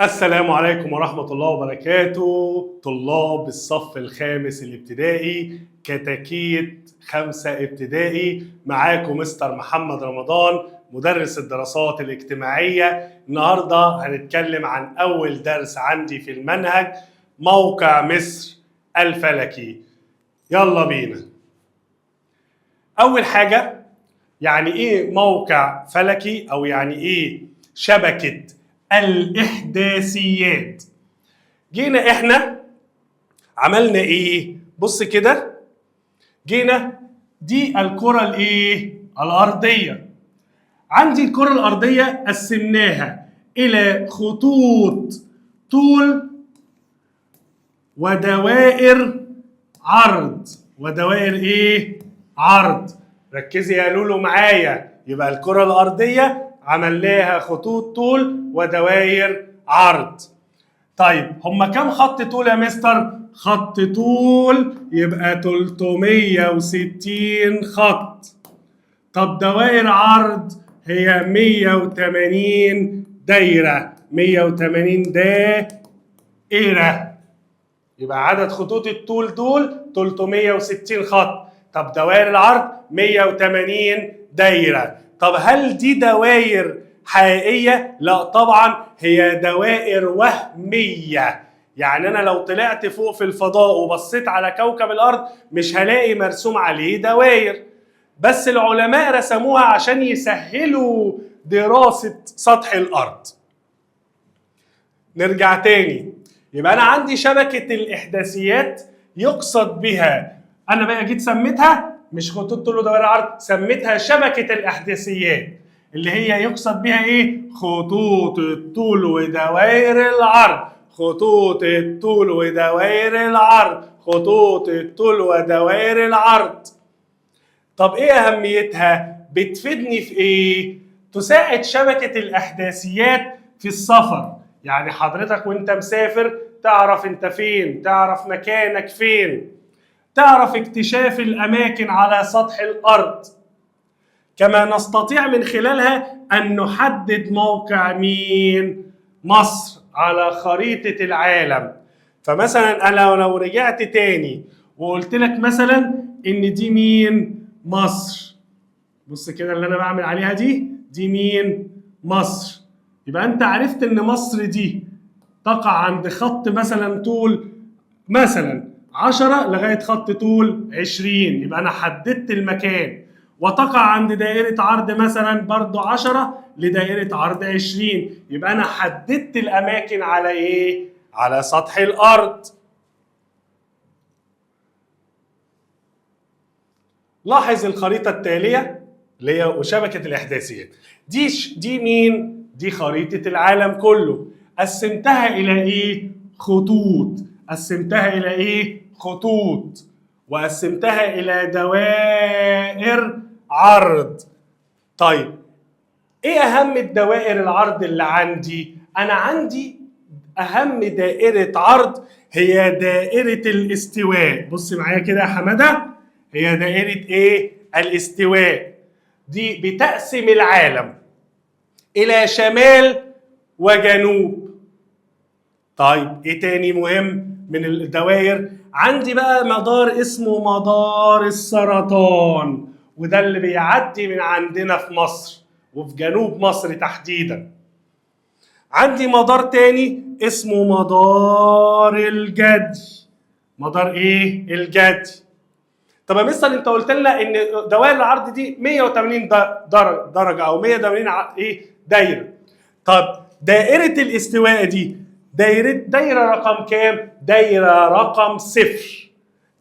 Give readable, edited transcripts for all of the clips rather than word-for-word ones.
السلام عليكم ورحمة الله وبركاته. طلاب الصف الخامس الابتدائي كتاكيت 5 ابتدائي، معاكم مستر محمد رمضان مدرس الدراسات الاجتماعية. النهاردة هنتكلم عن أول درس عندي في المنهج، موقع مصر الفلكي. يلا بينا. أول حاجة، يعني إيه موقع فلكي أو يعني إيه شبكة الإحداثيات؟ جينا إحنا عملنا إيه؟ بص كده، جينا دي الكرة الإيه؟ الأرضية. عندي الكرة الأرضية قسمناها إلى خطوط طول ودوائر عرض. ودوائر إيه؟ عرض. ركزي يا لولو معايا، يبقى الكرة الأرضية عملناها خطوط طول ودوائر عرض. طيب هما كام خط طول يا مستر؟ خط طول يبقى 360 خط. طب دوائر عرض هي 180 دايرة. 180 دائرة. يبقى عدد خطوط الطول دول 360 خط. طب دوائر العرض 180 دايرة. طب هل دي دوائر حقيقية؟ لا طبعا، هي دوائر وهمية. يعني أنا لو طلعت فوق في الفضاء وبصيت على كوكب الأرض مش هلاقي مرسوم عليه دوائر، بس العلماء رسموها عشان يسهلوا دراسة سطح الأرض. نرجع تاني، يبقى أنا عندي شبكة الإحداثيات يقصد بها، أنا بقى جيت سميتها مش خطوط طول ودوائر عرض، سميتها شبكة الإحداثيات اللي هي يقصد بها إيه؟ خطوط الطول ودوائر العرض. خطوط الطول ودوائر العرض. خطوط الطول ودوائر العرض. طب إيه أهميتها؟ بتفيدني في إيه؟ تساعد شبكة الإحداثيات في السفر. يعني حضرتك وانت مسافر تعرف انت فين، تعرف مكانك فين، تعرف اكتشاف الأماكن على سطح الأرض. كما نستطيع من خلالها أن نحدد موقع مين؟ مصر على خريطة العالم. فمثلا أنا لو رجعت تاني وقلت لك مثلا إن دي مين؟ مصر. بص كده اللي أنا بعمل عليها دي مين؟ مصر. يبقى أنت عرفت إن مصر دي تقع عند خط مثلا طول مثلا 10 لغاية خط طول 20، يبقى أنا حددت المكان. وتقع عند دائرة عرض مثلا برضو 10 لدائرة عرض 20، يبقى أنا حددت الأماكن على إيه؟ على سطح الأرض. لاحظ الخريطة التالية اللي هي وشبكة الإحداثيات. دي مين؟ دي خريطة العالم كله. قسمتها إلى إيه؟ خطوط. قسمتها إلى إيه؟ خطوط. وقسمتها إلى دوائر عرض. طيب إيه أهم الدوائر العرض اللي عندي؟ أنا عندي أهم دائرة عرض هي دائرة الاستواء. بص معايا كده يا حمادة، هي دائرة إيه؟ الاستواء. دي بتقسم العالم إلى شمال وجنوب. طيب إيه تاني مهم من الدوائر؟ عندي بقى مدار اسمه مدار السرطان، وده اللي بيعدي من عندنا في مصر وفي جنوب مصر تحديدا. عندي مدار تاني اسمه مدار الجدي. مدار إيه؟ الجدي. طب يا مستر انت قلت لنا ان دوائر العرض دي 180 درجه او 180 ايه دايره. طب دائره الاستواء دي دايره رقم كام؟ دايره رقم 0.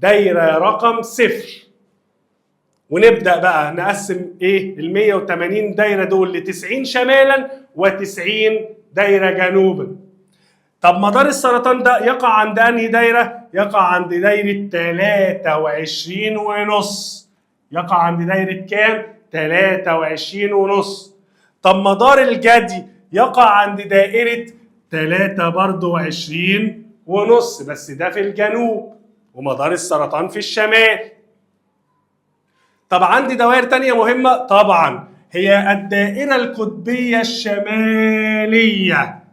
دايره رقم 0. ونبدا بقى نقسم ايه ال 180 دايره دول ل 90 شمالا و90 دايره جنوبا. طب مدار السرطان ده يقع عند انهي دايره؟ يقع عند دايره 23 ونص. يقع عند دايره كام؟ 23 ونص. طب مدار الجدي يقع عند دائره 3 برضه 20 ونص، بس ده في الجنوب ومدار السرطان في الشمال. طب عندي دوائر تانية مهمة طبعا، هي الدائرة القطبية الشمالية.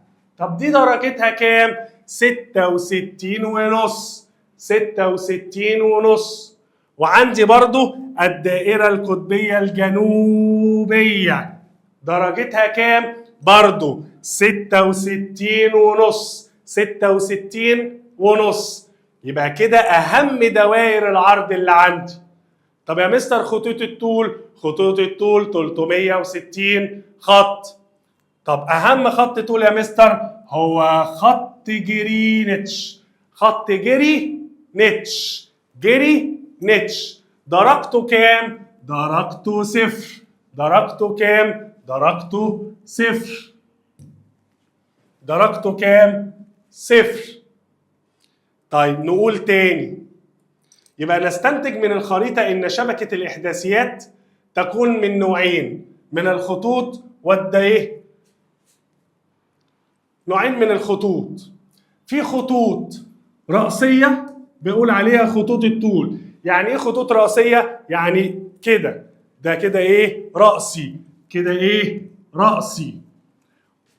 طب دي درجتها كام؟ 66 ونص. 66 ونص. وعندي برضو الدائرة القطبية الجنوبية درجتها كام؟ برضو 66 ونص. 66 ونص. يبقى كده أهم دوائر العرض اللي عندي. طب يا مستر خطوط الطول؟ خطوط الطول 360 خط. طب أهم خط طول يا مستر هو خط جرينتش. خط جرينتش. جرينتش درجته كام؟ درجته صفر. درجته كام؟ درجته صفر. درجته كام؟ صفر. طيب نقول تاني. يبقى نستنتج من الخريطة إن شبكة الإحداثيات تكون من نوعين من الخطوط والدائرة. نوعين من الخطوط. في خطوط رأسية بيقول عليها خطوط الطول. يعني ايه خطوط رأسية؟ يعني كده. ده كده ايه؟ رأسي. كده ايه؟ رأسي.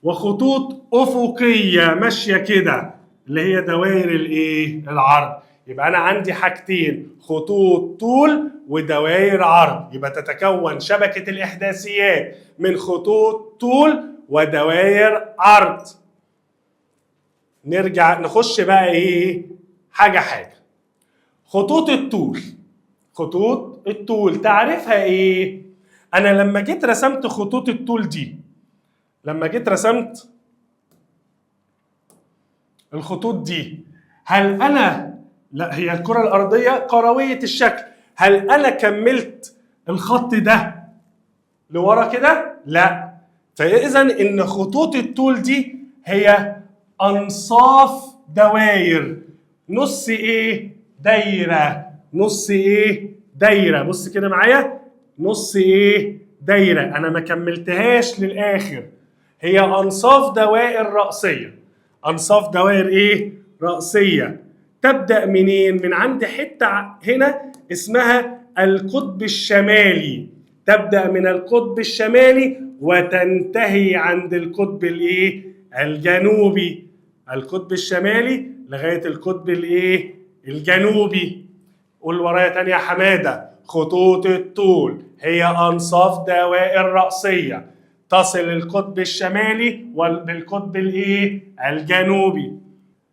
وخطوط أفقية ماشية كده اللي هي دوائر الايه؟ العرض. يبقى أنا عندي حاجتين، خطوط طول ودوائر عرض. يبقى تتكون شبكة الإحداثيات من خطوط طول ودوائر عرض. نرجع نخش بقى ايه؟ حاجة حاجة. خطوط الطول. خطوط الطول تعرفها ايه؟ أنا لما جيت رسمت خطوط الطول دي، لما جيت رسمت الخطوط دي، هل أنا، لا هي الكرة الأرضية كروية الشكل، هل أنا كملت الخط ده لورا كده؟ لا. فإذا إن خطوط الطول دي هي أنصاف دوائر. نص إيه؟ دايرة. نص إيه؟ دايرة. بص كده معايا. نص إيه؟ دايرة. أنا ما كملتهاش للآخر. هي أنصاف دوائر رأسية. أنصاف دوائر إيه؟ رأسية. تبدأ منين؟ من عند حتة هنا اسمها القطب الشمالي. تبدأ من القطب الشمالي وتنتهي عند القطب الإيه؟ الجنوبي. القطب الشمالي لغاية القطب الإيه؟ الجنوبي. قول ورايا تاني يا حمادة. خطوط الطول هي أنصاف دوائر رأسية تصل القطب الشمالي بالقطب الايه؟ الجنوبي.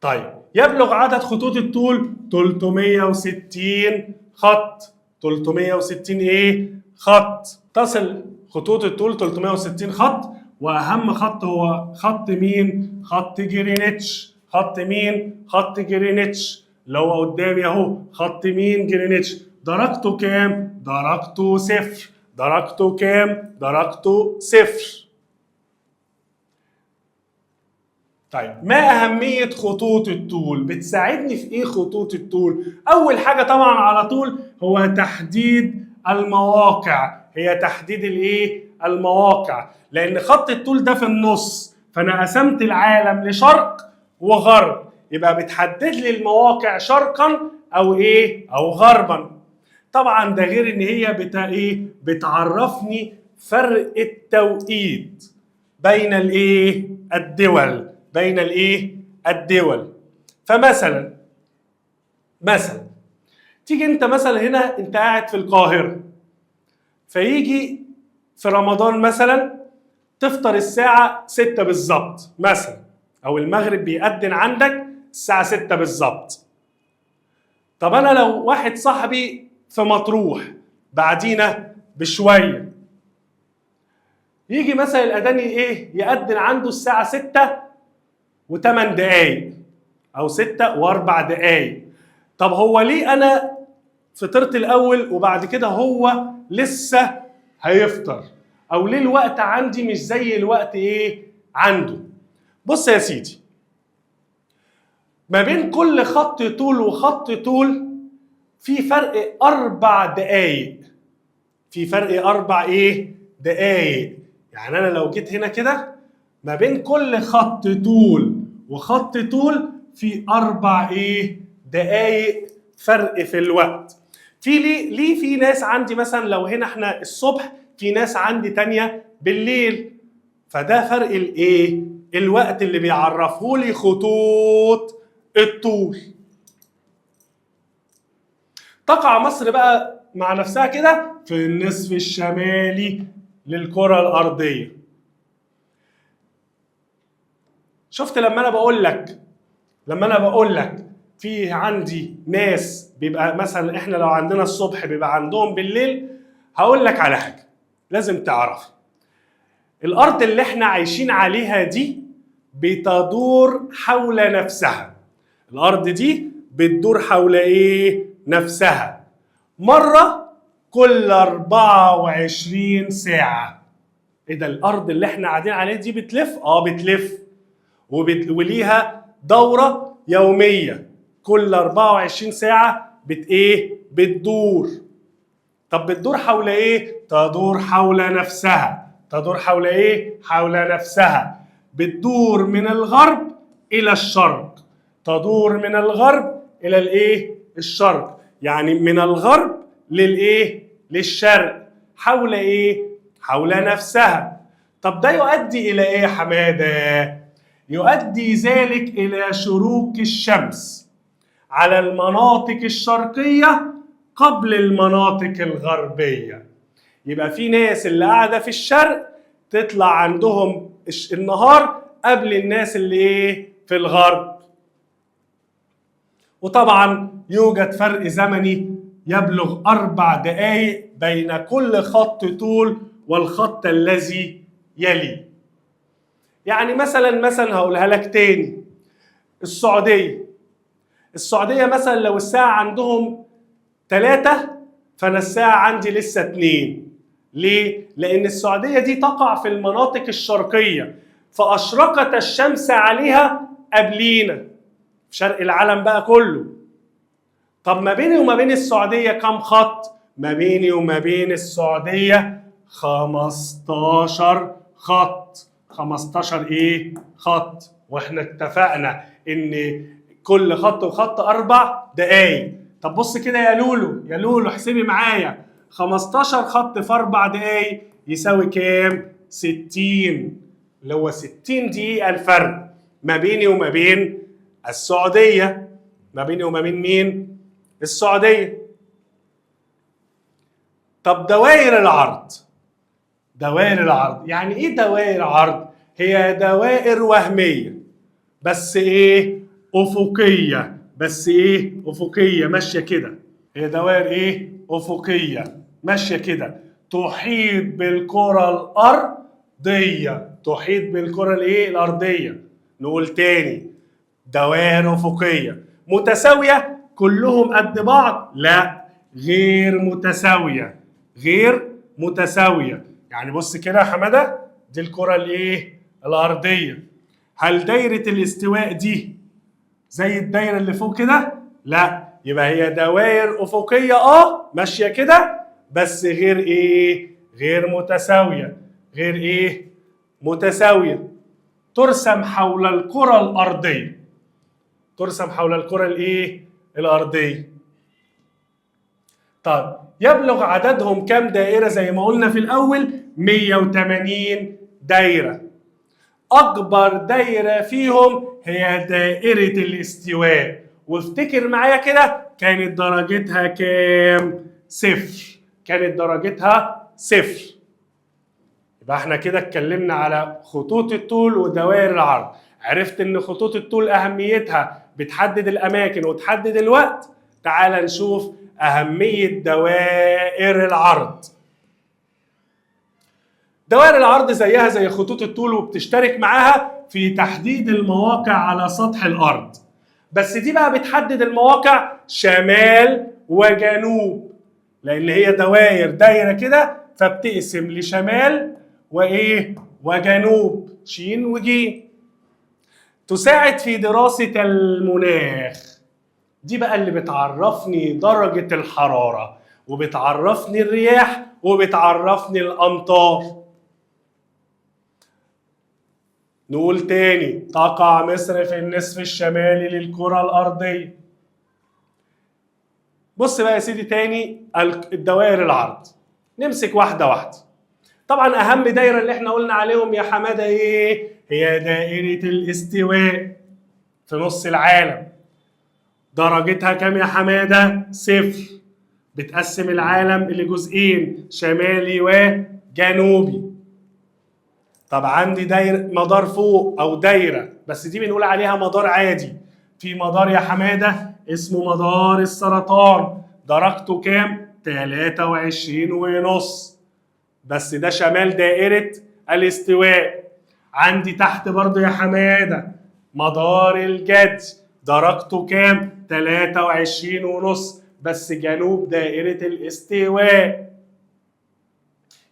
طيب يبلغ عدد خطوط الطول 360 خط. 360 ايه؟ خط. تصل خطوط الطول 360 خط. واهم خط هو خط مين؟ خط جرينتش. خط مين؟ خط جرينتش اللي هو قدامي اهو. خط مين؟ جرينتش. درجته كام؟ درجته صفر. درجته كام؟ درجته صفر. طيب ما أهمية خطوط الطول؟ بتساعدني في إيه خطوط الطول؟ أول حاجة طبعا على طول هو تحديد المواقع. هي تحديد الإيه؟ المواقع. لأن خط الطول ده في النص، فأنا قسمت العالم لشرق وغرب، يبقى بتحدد لي المواقع شرقا أو إيه؟ أو غربا. طبعا ده غير إن هي بتعرفني فرق التوقيت بين الإيه؟ الدول. بين الايه؟ الدول. فمثلا تيجي انت مثلا هنا انت قاعد في القاهره، فيجي في رمضان مثلا تفطر الساعه 6 بالظبط مثلا، او المغرب بيأذن عندك الساعه 6 بالظبط. طب انا لو واحد صاحبي في مطروح بعدينا بشويه، يجي مثلا الاذان ايه؟ يأذن عنده الساعه 6 و8 دقايق او 6 و4 دقايق. طب هو ليه انا فطرت الاول وبعد كده هو لسه هيفطر؟ او ليه الوقت عندي مش زي الوقت ايه عنده؟ بص يا سيدي، ما بين كل خط طول وخط طول في فرق 4 دقايق. في فرق 4 ايه؟ دقايق. يعني انا لو جيت هنا كده، ما بين كل خط طول وخط طول في 4 ايه؟ دقايق فرق في الوقت. في ليه في ناس عندي مثلا لو هنا احنا الصبح، في ناس عندي تانية بالليل، فده فرق الايه؟ الوقت اللي بيعرفه لي خطوط الطول. تقع مصر بقى مع نفسها كده في النصف الشمالي للكرة الأرضية. شفت لما أنا بقول لك في عندي ناس بيبقى مثلا احنا لو عندنا الصبح بيبقى عندهم بالليل، هقول لك على حاجة لازم تعرفها. الأرض اللي احنا عايشين عليها دي بتدور حول نفسها. الأرض دي بتدور حول ايه؟ نفسها مرة كل 24 ساعة. ايه ده؟ الأرض اللي احنا قاعدين عليها دي بتلف؟ بتلف وليها دورة يومية كل 24 ساعة بتدور. طب بتدور حول ايه؟ تدور حول نفسها. تدور حول ايه؟ حول نفسها. بتدور من الغرب الى الشرق. تدور من الغرب الى الايه؟ الشرق. يعني من الغرب للايه؟ للشرق. حول ايه؟ حول نفسها. طب ده يؤدي الى ايه يا حماده؟ يؤدي ذلك الى شروق الشمس على المناطق الشرقيه قبل المناطق الغربيه. يبقى في ناس اللي قاعده في الشرق تطلع عندهم النهار قبل الناس اللي ايه؟ في الغرب. وطبعا يوجد فرق زمني يبلغ 4 دقائق بين كل خط طول والخط الذي يلي. يعني مثلا هقولها لك تاني. السعودية مثلا لو الساعة عندهم 3 فأنا الساعة عندي لسه 2. ليه؟ لأن السعودية دي تقع في المناطق الشرقية فأشرقت الشمس عليها قبلينا في شرق العالم بقى كله. طب ما بيني وما بين السعودية كم خط؟ ما بيني وما بين السعودية 15 خط. 15 ايه؟ خط. واحنا اتفقنا ان كل خط وخط 4 دقايق. طب بص كده يا لولو احسبي معايا. 15 خط في 4 دقايق يساوي كام؟ 60. اللي هو 60 دقيقة الفرق ما بيني وما بين السعودية. ما بيني وما بين مين؟ السعودية. طب دوائر العرض. يعني ايه دوائر عرض؟ هي دوائر وهمية بس ايه؟ افقية. افقية ماشية كده. هي دوائر ايه؟ افقية ماشية كده تحيط بالكرة الأرضية. تحيط بالكرة الايه؟ الأرضية. نقول تاني، دوائر افقية متساوية كلهم قد بعض؟ لا، غير متساوية. يعني بص كده يا حماده، دي الكرة الايه؟ الأرضية. هل دايرة الاستواء دي زي الدايرة اللي فوق كده؟ لا، يبقى هي دوائر أفقية ماشية كده بس غير ايه؟ غير متساوية. ترسم حول الكرة الأرضية. الأرضية. طيب يبلغ عددهم كم دائرة زي ما قلنا في الأول؟ 180 دايرة. أكبر دايرة فيهم هي دائرة الاستواء. وافتكر معايا كده، كانت درجتها كام؟ 0. يبقى احنا كده اتكلمنا على خطوط الطول ودوائر العرض. عرفت ان خطوط الطول اهميتها بتحدد الاماكن وتحدد الوقت. تعال نشوف اهمية دوائر العرض. دوائر العرض زيها زي خطوط الطول وبتشترك معاها في تحديد المواقع على سطح الارض. بس دي بقى بتحدد المواقع شمال وجنوب، لان هي دايره كده فبتقسم لشمال وجنوب، شين وجيم. تساعد في دراسة المناخ. دي بقى اللي بتعرفني درجة الحرارة وبتعرفني الرياح وبتعرفني الأمطار. نقول تاني، تقع مصر في النصف الشمالي للكرة الأرضية. بص بقى يا سيدي تاني الدوائر العرض، نمسك واحدة واحدة. طبعا أهم دايرة اللي احنا قلنا عليهم يا حمادة ايه؟ هي دائرة الاستواء في نص العالم. درجتها كام يا حمادة؟ 0. بتقسم العالم إلى جزئين، شمالي وجنوبي. طب عندي دايرة مدار فوق أو دايرة، بس دي بنقول عليها مدار عادي. في مدار يا حمادة اسمه مدار السرطان، درجته كام؟ 23.5. بس ده شمال دائرة الاستواء. عندي تحت برضو يا حمادة مدار الجدي، درجته كام؟ 23.5، بس جنوب دائرة الاستواء.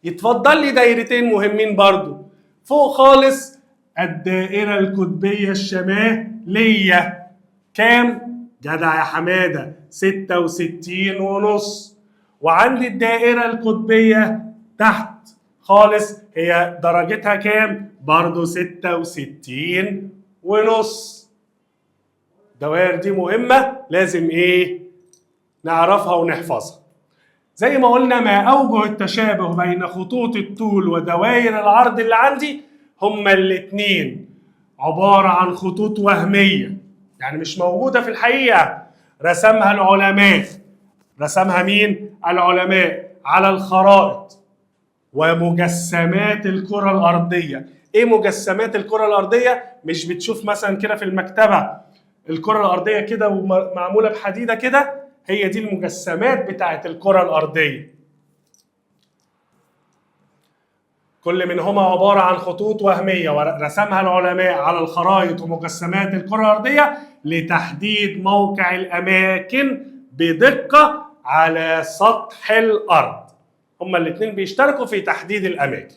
يتفضل لي دايرتين مهمين برضو فوق خالص، الدائرة القطبية الشمالية. كام؟ جدع يا حمادة، 66.5. وعندي الدائرة القطبية تحت خالص، هي درجتها كام؟ برضو 66.5. الدوائر دي مهمة، لازم ايه؟ نعرفها ونحفظها. زي ما قلنا، ما أوجه التشابه بين خطوط الطول ودوائر العرض اللي عندي هما الاتنين عبارة عن خطوط وهمية، يعني مش موجودة في الحقيقة. رسمها العلماء. رسمها مين؟ العلماء على الخرائط ومجسمات الكرة الأرضية. إيه مجسمات الكرة الأرضية؟ مش بتشوف مثلا كده في المكتبة الكرة الأرضية كده ومعمولة بحديدة كده؟ هي دي المجسمات بتاعت الكرة الأرضية. كل منهما عبارة عن خطوط وهمية ورسمها العلماء على الخرائط ومجسمات الكرة الأرضية لتحديد موقع الأماكن بدقة على سطح الأرض. هما الاتنين بيشتركوا في تحديد الأماكن.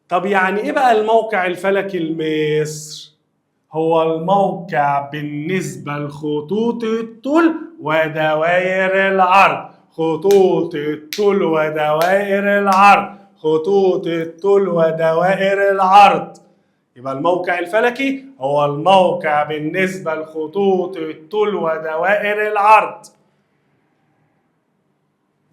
طب يعني إيه بقى الموقع الفلكي لمصر؟ هو الموقع بالنسبة لخطوط الطول ودوائر العرض. خطوط الطول ودوائر العرض. خطوط الطول ودوائر العرض. يبقى الموقع الفلكي هو الموقع بالنسبة لخطوط الطول ودوائر العرض.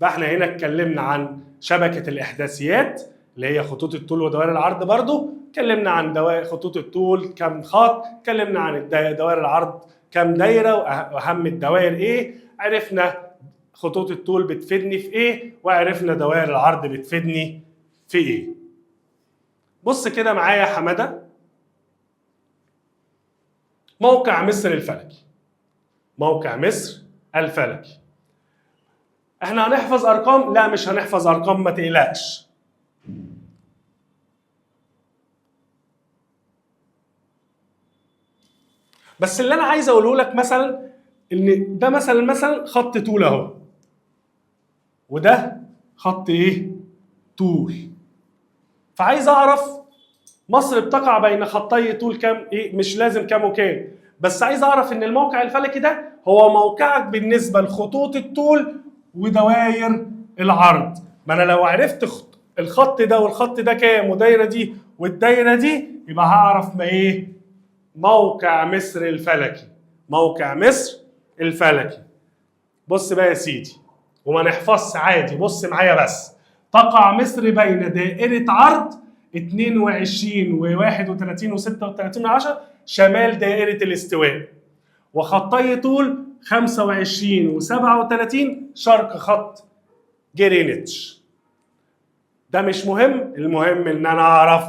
فاحنا هنا اتكلمنا عن شبكة الإحداثيات اللي هي خطوط الطول ودوائر العرض. برضو اتكلمنا عن خطوط الطول كم خط، اتكلمنا عن دوائر العرض كم دايرة وأهم الدوائر ايه، عرفنا خطوط الطول بتفيدني في ايه، وعرفنا دوائر العرض بتفيدني في ايه. بص كده معايا يا حمادة، موقع مصر الفلكي. موقع مصر الفلكي. احنا هنحفظ ارقام؟ لا مش هنحفظ ارقام، ما تقلقش. بس اللي انا عايز اقوله لك مثلا ان ده مثلا خط طول اهو، وده خط ايه؟ طول. فعايز اعرف مصر بتقع بين خطي طول كام ايه، مش لازم كام وكام، بس عايز اعرف ان الموقع الفلكي ده هو موقعك بالنسبه لخطوط الطول ودوائر العرض. ما انا لو عرفت الخط ده والخط ده كام والدايره دي والدايره دي، يبقى هعرف ما ايه؟ موقع مصر الفلكي. موقع مصر الفلكي. بص بقى يا سيدي، وما نحفظش عادي، بص معايا بس. تقع مصر بين دائرة عرض 22 و31 و36 شمال دائرة الاستواء، وخطي طول 25 و37 شرق خط جرينتش. ده مش مهم، المهم ان انا اعرف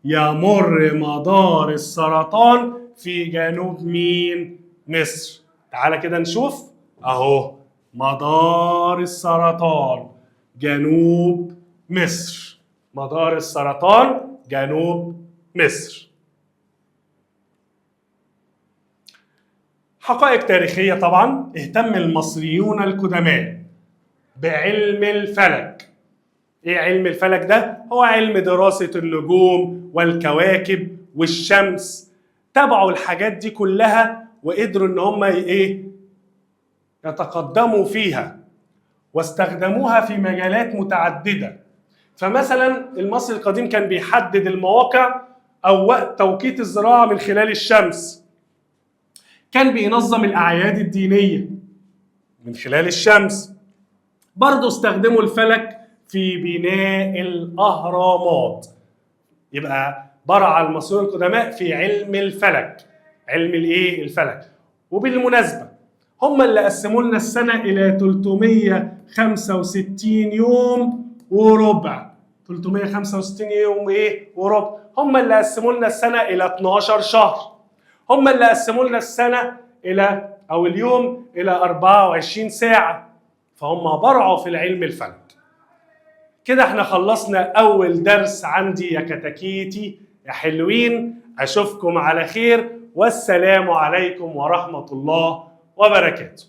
يمر مدار السرطان في جنوب مين؟ مصر. تعالى كده نشوف اهو مدار السرطان جنوب مصر. مدار السرطان جنوب مصر. حقائق تاريخية طبعا. اهتم المصريون القدماء بعلم الفلك. ايه علم الفلك ده؟ هو علم دراسة النجوم والكواكب والشمس. تابعوا الحاجات دي كلها وقدروا ان هم ايه؟ يتقدموا فيها واستخدموها في مجالات متعددة. فمثلا المصري القديم كان بيحدد المواقع او وقت توقيت الزراعة من خلال الشمس. كان بينظم الأعياد الدينية من خلال الشمس. برضو استخدموا الفلك في بناء الأهرامات. يبقى برع المصريون القدماء في علم الفلك. علم الايه؟ الفلك. وبالمناسبة هم اللي قسموا لنا السنة إلى 365 يوم وربع. 365 يوم ايه؟ وربع. هم اللي قسموا لنا السنة إلى 12 شهر. هم اللي قسموا لنا السنة إلى أو اليوم إلى 24 ساعة. فهم برعوا في العلم الفلك. كده احنا خلصنا أول درس عندي يا كتاكيتي يا حلوين. أشوفكم على خير، والسلام عليكم ورحمة الله وبركاته.